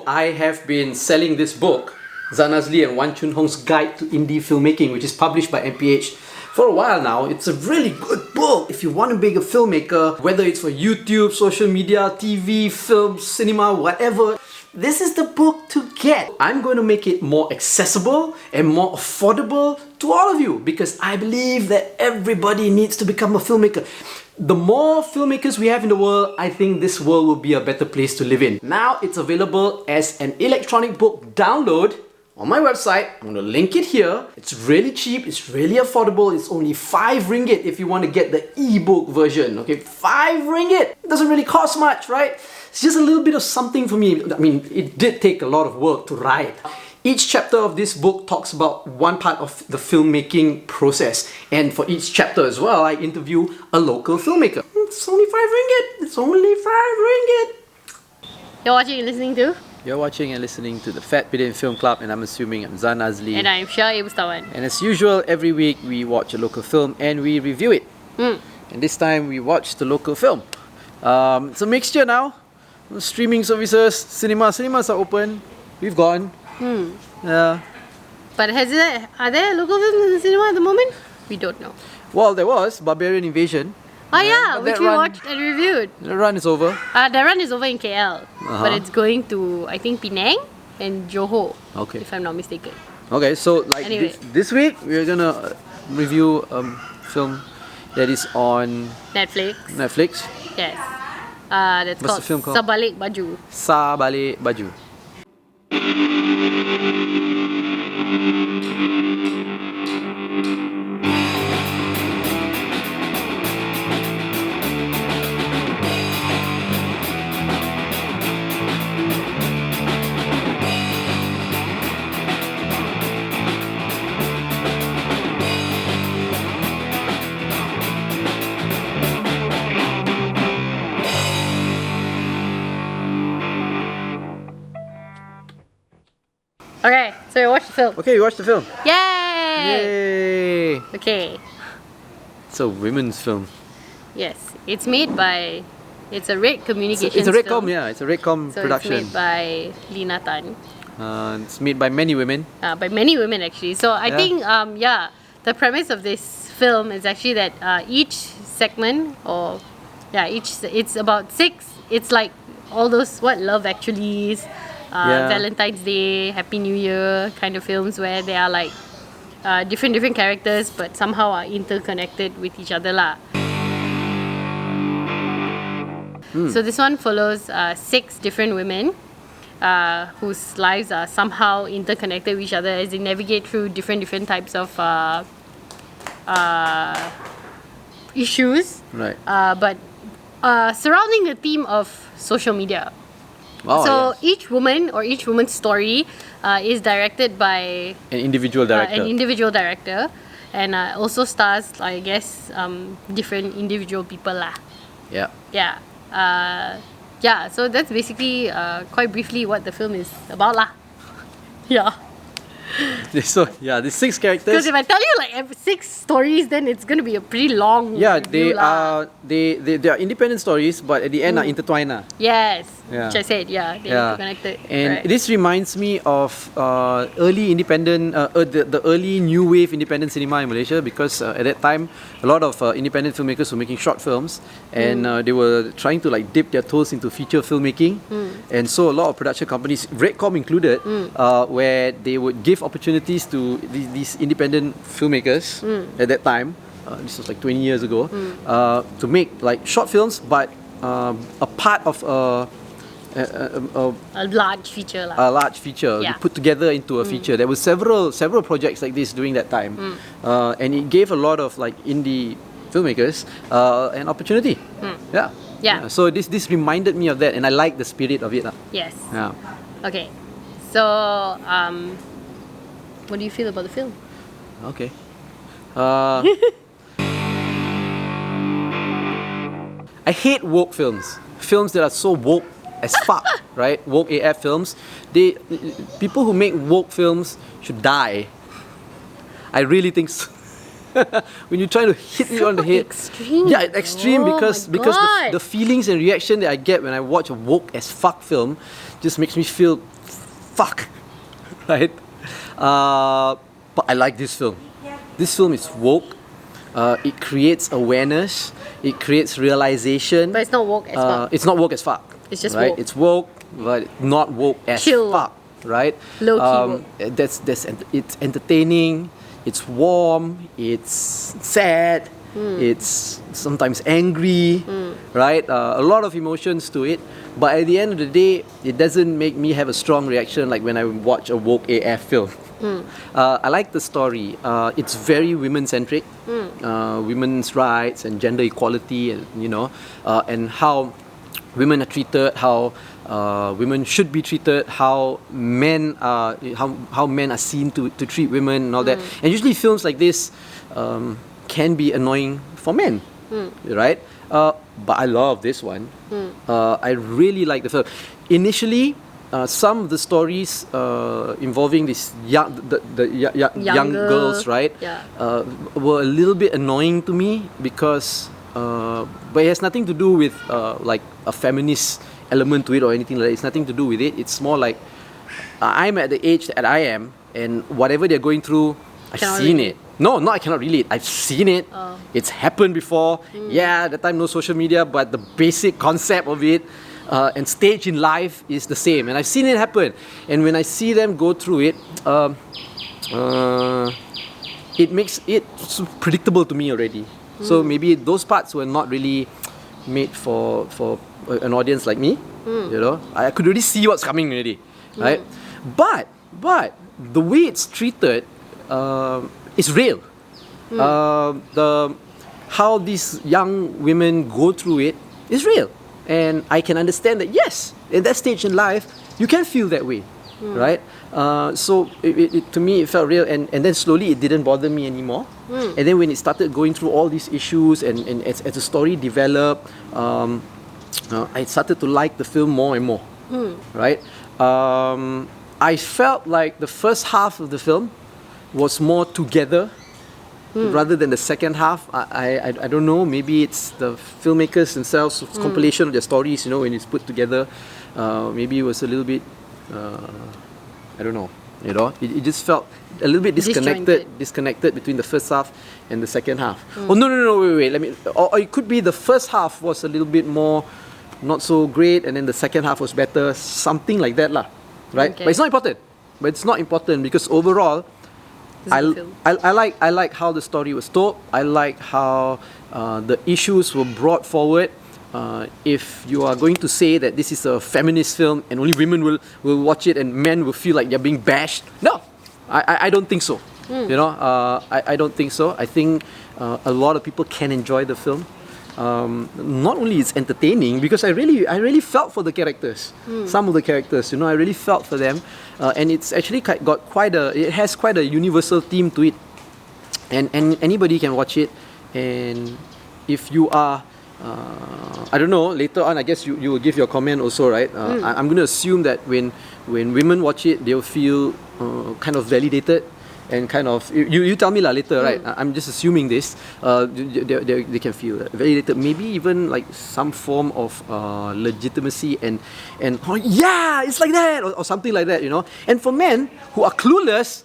I have been selling this book, Zanazli and Wan Chun Hong's Guide to Indie Filmmaking, which is published by MPH. For a while now. It's a really good book if you want to be a filmmaker, whether it's for YouTube, social media, TV, film, cinema, whatever. This is the book to get. I'm going to make it more accessible and more affordable to all of you because I believe that everybody needs to become a filmmaker. The more filmmakers we have in the world, I think this world will be a better place to live in. Now it's available as an electronic book download on my website. I'm going to link it here. It's really cheap, it's really affordable. It's only 5 ringgit if you want to get the ebook version. Okay, 5 ringgit. It doesn't really cost much, right? It's just a little bit of something for me. I mean, it did take a lot of work to write. Each chapter of this book talks about one part of the filmmaking process. And for each chapter as well, I interview a local filmmaker. It's only 5 ringgit. It's only 5 ringgit. You're watching and listening to? You're watching and listening to the Fat Bidin Film Club, and I'm assuming I'm Zan Azli. And I'm Syah Bustawan. And as usual, every week we watch a local film and we review it. And this time we watched the local film. It's a mixture now. Streaming services, cinemas are open. We've gone. Yeah. But are there local films in the cinema at the moment? We don't know. Well, there was Barbarian Invasion. Oh yeah, but which we watched and reviewed. The run is over. The run is over in KL, but it's going to, I think, Penang and Johor, if I'm not mistaken. Okay, so like Anyway. this week we're gonna review a film that is on Netflix. Yes. That's What's the film called? Balik Baju. Balik Baju. Okay, so we watched the film. Okay, you watched the film. Yay! Yay! Okay. It's a women's film. Yes, it's made by. It's a Red Communications. It's a Redcom, film. yeah. It's a Redcom production. It's made by Lina Tan. It's made by many women. By many women actually. So I think the premise of this film is actually that each segment it's about 6. It's like all those Love Actuallys, Valentine's Day, Happy New Year kind of films where they are like different characters but somehow are interconnected with each other lah. So this one follows 6 different women whose lives are somehow interconnected with each other as they navigate through different types of issues. Right. But surrounding the theme of social media. Each woman or each woman's story is directed by an individual director. And also stars, I guess, different individual people lah. Yeah. Yeah. So that's basically quite briefly what the film is about lah. Yeah. So these 6 characters. Because if I tell you like 6 stories, then it's going to be a pretty long. Yeah, they are independent stories, but at the end are intertwined. Yes. Yeah. Which I said, they're interconnected. And this reminds me of early independent, the early new wave independent cinema in Malaysia, because at that time a lot of independent filmmakers were making short films, and they were trying to like dip their toes into feature filmmaking, and so a lot of production companies, Redcom included, where they would give opportunities to these independent filmmakers at that time. This was like 20 years ago, to make like short films, but a part of a large feature lah. A large feature put together into a feature. There were several projects like this during that time, and it gave a lot of like indie filmmakers an opportunity. Yeah. So this reminded me of that, and I like the spirit of it. Yes. Yeah. Okay. So what do you feel about the film? Okay. I hate woke films. Films that are so woke as fuck, right? Woke AF films. People who make woke films should die. I really think so. when you're trying to hit me on the head. Extreme. Yeah, extreme Oh because my because God. the feelings and reaction that I get when I watch a woke as fuck film just makes me feel fuck, right? But I like this film. This film is woke. It creates awareness. It creates realization. But it's not woke as fuck. It's not woke as fuck. It's just right. woke. It's woke, but not woke as Chill. fuck. Right. Low key woke. It's entertaining. It's warm. It's sad. It's sometimes angry. Right. A lot of emotions to it. But at the end of the day, it doesn't make me have a strong reaction like when I watch a woke AF film. I like the story. It's very women-centric, women's rights and gender equality, and and how women are treated, how women should be treated, how men are seen to treat women and all that. And usually films like this can be annoying for men, right? But I love this one. I really like the film. Initially, some of the stories involving these young girls, right, were a little bit annoying to me because, but it has nothing to do with like a feminist element to it or anything like that. It's nothing to do with it. It's more like I'm at the age that I am, and whatever they're going through, I've seen it. No, I cannot relate. I've seen it. It's happened before. Yeah, at the time no social media, but the basic concept of it and stage in life is the same. And I've seen it happen. And when I see them go through it, it makes it so predictable to me already. So maybe those parts were not really made for an audience like me. I could already see what's coming already, right? But the way it's treated is real. How these young women go through it is real, and I can understand that. Yes, at that stage in life, you can feel that way, right? So to me, it felt real, and then slowly it didn't bother me anymore. And then when it started going through all these issues, and as the story developed, I started to like the film more and more, right? I felt like the first half of the film was more together rather than the second half. I don't know, maybe it's the filmmakers themselves, compilation of their stories, when it's put together. Maybe it was a little bit, I don't know, it just felt a little bit disconnected between the first half and the second half. Oh, no, wait, let me, or it could be the first half was a little bit more not so great, and then the second half was better, something like that lah, right? Okay. But it's not important because overall, I like how the story was told. I like how the issues were brought forward. If you are going to say that this is a feminist film and only women will watch it and men will feel like they're being bashed, no, I don't think so. I don't think so. I think a lot of people can enjoy the film. Not only it's entertaining, because I really felt for the characters. Some of the characters, I really felt for them, and it's actually it has quite a universal theme to it, and anybody can watch it. And if you are, I don't know, later on I guess you will give your comment also, right? I'm going to assume that when women watch it, they'll feel kind of validated. And kind of, you tell me later, right? I'm just assuming this. They can feel validated, maybe even like some form of legitimacy and oh yeah, it's like that, or something like that, And for men who are clueless,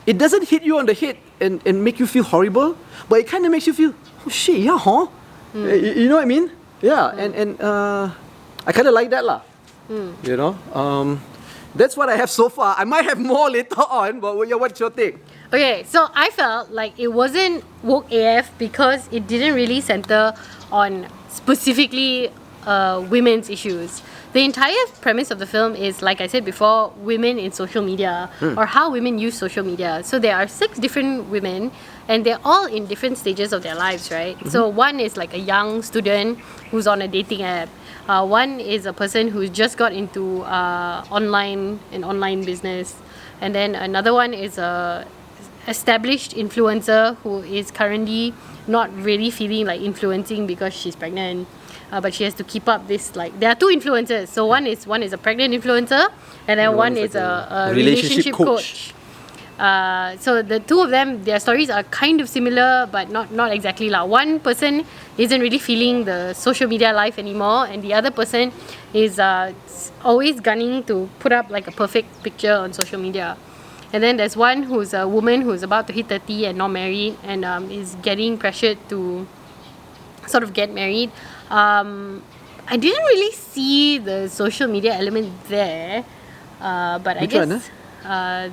it doesn't hit you on the head and make you feel horrible, but it kind of makes you feel, oh shit, yeah, huh? You know what I mean? Yeah, and I kind of like that lah. That's what I have so far. I might have more later on, but what's your take? Okay, so I felt like it wasn't woke AF because it didn't really center on specifically women's issues. The entire premise of the film is, like I said before, women in social media, or how women use social media. So there are 6 different women, and they're all in different stages of their lives, right? So one is like a young student who's on a dating app. One is a person who's just got into online business, and then another one is a established influencer who is currently not really feeling like influencing because she's pregnant, but she has to keep up this, like, there are 2 influencers. So one is a pregnant influencer, and then one is a relationship coach. So the two of them, their stories are kind of similar, but not exactly lah. One person isn't really feeling the social media life anymore, and the other person is always gunning to put up like a perfect picture on social media. And then there's one who's a woman who's about to hit 30 and not married, and is getting pressured to sort of get married. I didn't really see the social media element there, but I Which guess one,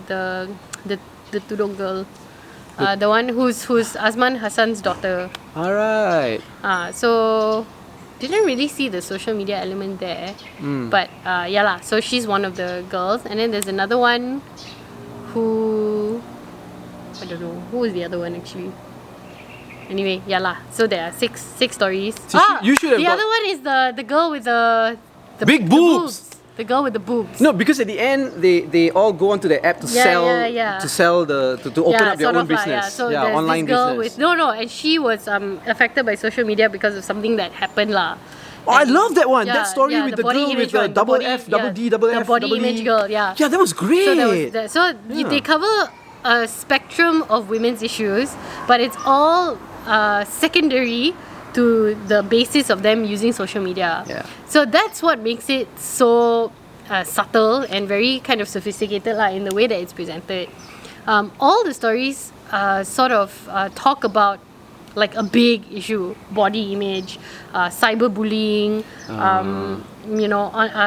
the Tudong girl, the one who's Azman Hassan's daughter. Alright. So didn't really see the social media element there, but yeah lah. So she's one of the girls, and then there's another one who I don't know who is the other one actually. Anyway, yeah lah. So there are six stories. So you should have the got- other one is the girl with the Big boobs. The girl with the boobs. No, because at the end they all go onto the app to sell to open up their sort own of lah, business. So there's online this girl business. and she was affected by social media because of something that happened lah. Oh, I love that one. Yeah, that story yeah, with the the body girl with image the one, the double body- F, double yeah, D, double the F, body double image D. girl, yeah. Yeah, that was great. So there was that. So they cover a spectrum of women's issues, but it's all secondary to the basis of them using social media. Yeah. So that's what makes it so subtle and very kind of sophisticated lah in the way that it's presented. All the stories sort of talk about like a big issue, body image, cyberbullying,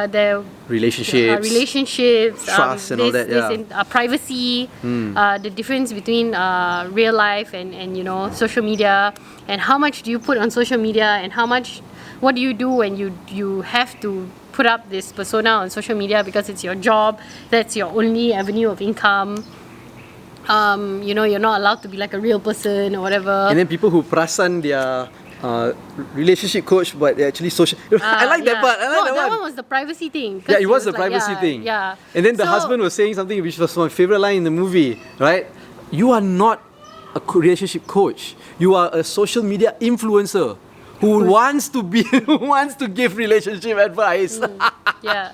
their relationships, trust and all that, yeah. privacy, the difference between real life and social media, and how much do you put on social media, and what do you do when you have to put up this persona on social media because it's your job, that's your only avenue of income. You're not allowed to be like a real person or whatever. And then people who perasan their relationship coach, but they're actually social. I like that part. I like that one was the privacy thing. Yeah, it was the privacy thing. Yeah. And then the husband was saying something which was my favorite line in the movie, right? You are not a relationship coach. You are a social media influencer who wants to give relationship advice. Yeah.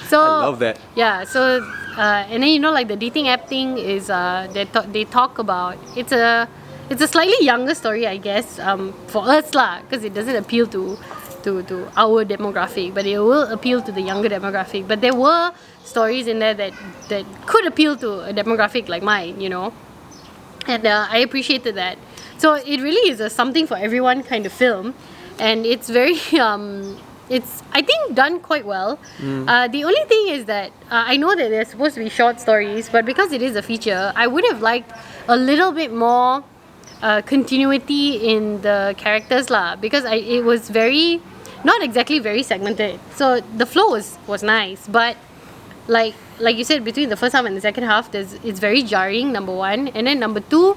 So I love that. Yeah. So and then like the dating app thing is they talk about it's a slightly younger story, I guess, for us lah, because it doesn't appeal to our demographic, but it will appeal to the younger demographic. But there were stories in there that could appeal to a demographic like mine, and I appreciated that. So it really is a something for everyone kind of film, and it's very it's I think done quite well. The only thing is that I know that they're supposed to be short stories, but because it is a feature, I would have liked a little bit more continuity in the characters lah, because it was not exactly very segmented. So the flow was nice, but like you said, between the first half and the second half, it's very jarring, number one, and then number two,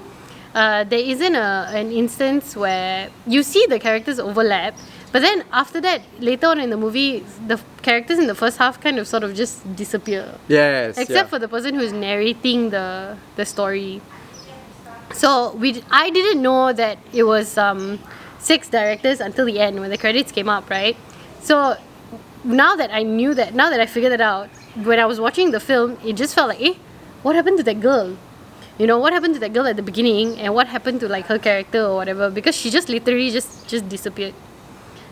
there isn't an instance where you see the characters overlap, but then after that, later on in the movie, the characters in the first half kind of sort of just disappear. Yes. Except for the person who's narrating the story. So I didn't know that it was 6 directors until the end when the credits came up, right? So now that I figured it out, when I was watching the film, it just felt like, what happened to that girl? What happened to that girl at the beginning, and what happened to like her character or whatever? Because she just literally just disappeared.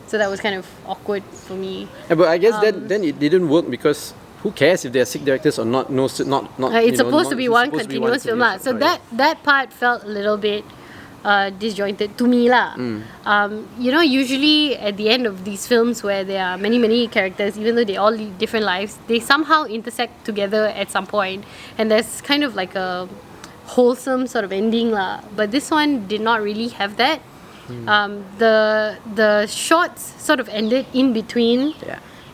So that was kind of awkward for me. Yeah, but I guess then it didn't work because who cares if there are 6 directors or not? Not. It's supposed to be one continuous film lah. So that part felt a little bit disjointed to me lah. Usually at the end of these films where there are many characters, even though they all lead different lives, they somehow intersect together at some point, and there's kind of like a wholesome sort of ending lah. But this one did not really have that. The shorts sort of ended in between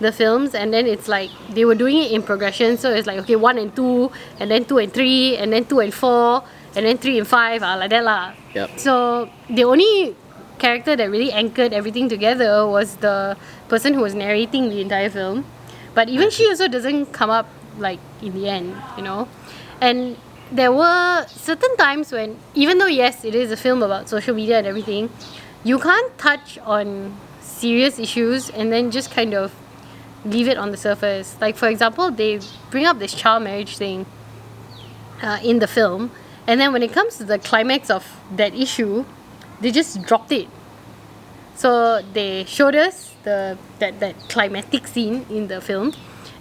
the films, and then it's like they were doing it in progression. So it's like, okay, 1 and 2, and then 2 and 3, and then 2 and 4, and then 3 and 5, like that lah. Yep. So the only character that really anchored everything together was the person who was narrating the entire film. But even she also doesn't come up like in the end, And there were certain times when, even though yes, it is a film about social media and everything, you can't touch on serious issues and then just kind of leave it on the surface. Like for example, they bring up this child marriage thing, in the film, and then when it comes to the climax of that issue, they just dropped it. So they showed us that climatic scene in the film,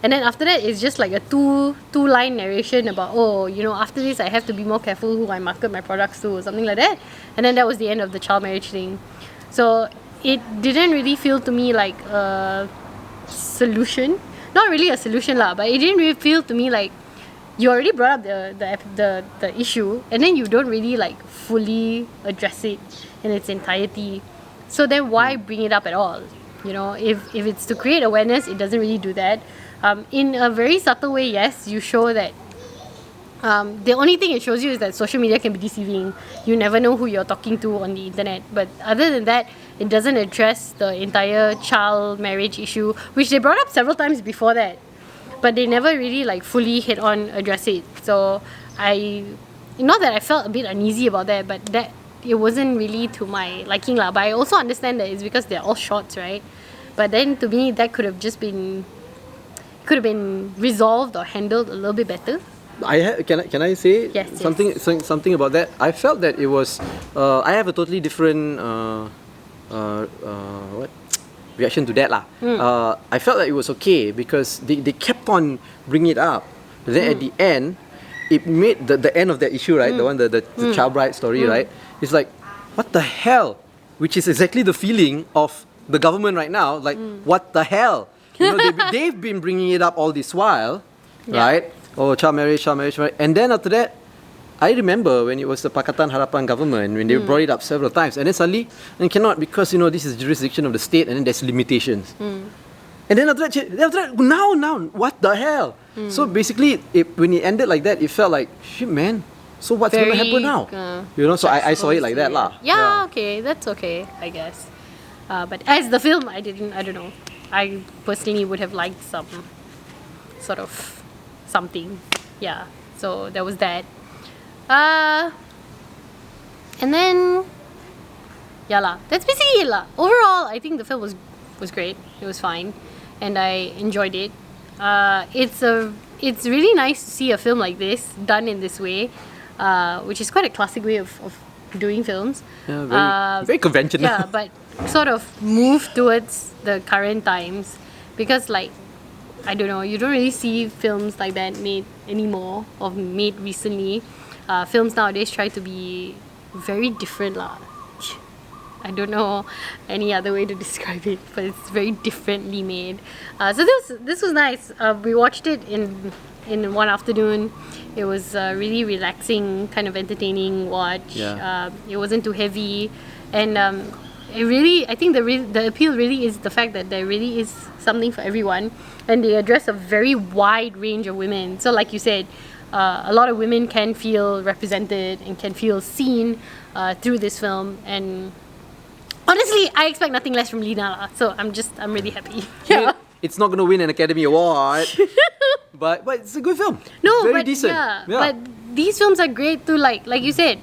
and then after that it's just like a two line narration about, oh, you know, after this I have to be more careful who I market my products to, or something like that. And then that was the end of the child marriage thing. So it didn't really feel to me like a solution. Not really a solution lah, but it didn't really feel to me like you already brought up the issue, and then you don't really like fully address it in its entirety. So then why bring it up at all? You know, if it's to create awareness, it doesn't really do that. In a very subtle way, yes, you show that the only thing it shows you is that social media can be deceiving. You never know who you're talking to on the internet. But other than that, it doesn't address the entire child marriage issue, which they brought up several times before that. But they never really like fully hit on address it. So not that I felt a bit uneasy about that, but that it wasn't really to my liking lah. But I also understand that it's because they're all shorts, right? But then to me, that could have been resolved or handled a little bit better. Can I say yes, something about that? I felt that it was I have a totally different reaction to that lah. I felt that it was okay because they kept on bringing it up. But then at the end, it made the end of that issue, right? The one the child bride story, right? It's like, what the hell? Which is exactly the feeling of the government right now. Like, what the hell? You know, they've been bringing it up all this while, right? Oh, child marriage. And then after that, I remember when it was the Pakatan Harapan government, when they brought it up several times. And then suddenly, and cannot because, you know, this is jurisdiction of the state and then there's limitations. And then after that, now, what the hell? So basically, when it ended like that, it felt like, shit, man. So what's going to happen now? You know, so I saw it like that lah. Yeah, okay, that's okay, I guess. But as the film, I don't know. I personally would have liked some sort of something. Yeah, so there was that. And then, yeah lah, that's basically it lah. Overall, I think the film was great. It was fine, and I enjoyed it. It's really nice to see a film like this done in this way, which is quite a classic way of doing films. Yeah, very conventional. Yeah, but sort of move towards the current times, because like, I don't know, you don't really see films like that made anymore or made recently. Films nowadays try to be very different lah. I don't know any other way to describe it, but it's very differently made. So this was nice. We watched it in one afternoon. It was a really relaxing, kind of entertaining watch. Yeah. It wasn't too heavy, and I think the appeal really is the fact that there really is something for everyone, and they address a very wide range of women. So like you said, a lot of women can feel represented and can feel seen through this film. And honestly, I expect nothing less from Lina lah. So I'm really happy. Yeah. It's not going to win an Academy Award, but it's a good film. No, very but decent. Yeah, but these films are great to like you said,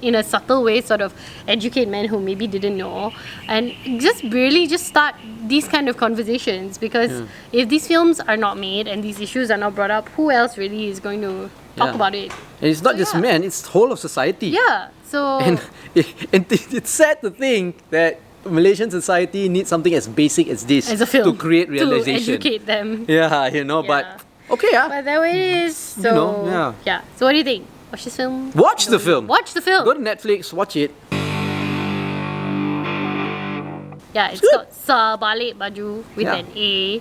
in a subtle way, sort of educate men who maybe didn't know, and just really just start these kind of conversations. Because if these films are not made and these issues are not brought up, who else really is going to talk about it? And it's not just men; it's whole of society. Yeah. So and it's sad to think that Malaysian society needs something as basic as this as a film to create realization, to educate them. Yeah, but okay, But that way it is. So yeah. So what do you think? Watch this film? Watch the film. Watch the film. Go to Netflix, watch it. Yeah, it's called Balik Baju with an A.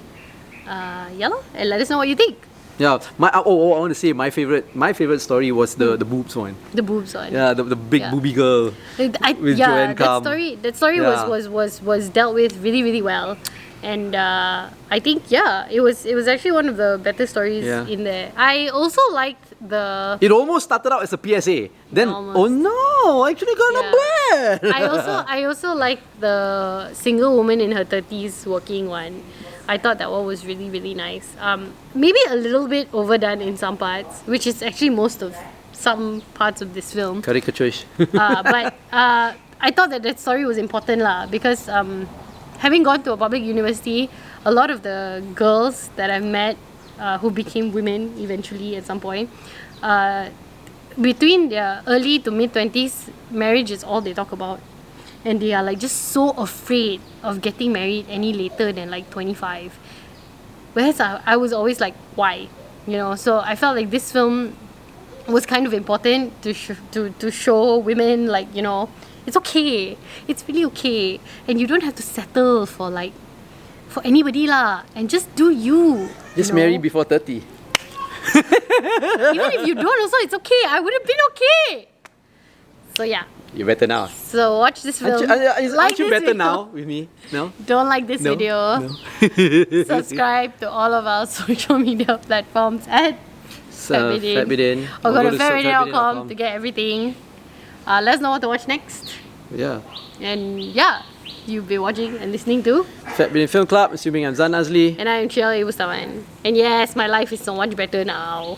Yeah, and let us know what you think. Yeah, I want to say my favorite story was the boobs one. The boobs one. Yeah, the big booby girl with Joanne Kam. That story was dealt with really, really well, and I think it was actually one of the better stories in there. I also liked the. It almost started out as a PSA. Then oh no, actually got a bad. I also liked the single woman in her 30s working one. I thought that one was really, really nice. Maybe a little bit overdone in some parts, which is actually most of some parts of this film. Caricature-ish. But I thought that story was important lah, because having gone to a public university, a lot of the girls that I've met who became women eventually at some point, between their early to mid 20s, marriage is all they talk about. And they are like just so afraid of getting married any later than like 25. Whereas I was always like, why? You know, so I felt like this film was kind of important to show women, like, you know, it's okay. It's really okay. And you don't have to settle for anybody lah. And just do you. Just you know? marry before 30. Even if you don't also, it's okay. I would have been okay. So yeah. You're better now. So watch this film. Aren't you better now with me? No? Don't like this No? video. No. Subscribe to all of our social media platforms at So, Fat Bidin. or go to fatbidin.com fatbidin.com to get everything. Let us know what to watch next. Yeah. And yeah, you've been watching and listening to. Fat Bidin Film Club, assuming I'm Zan Azli. And I'm Chiel Ibustaman. And yes, my life is so much better now.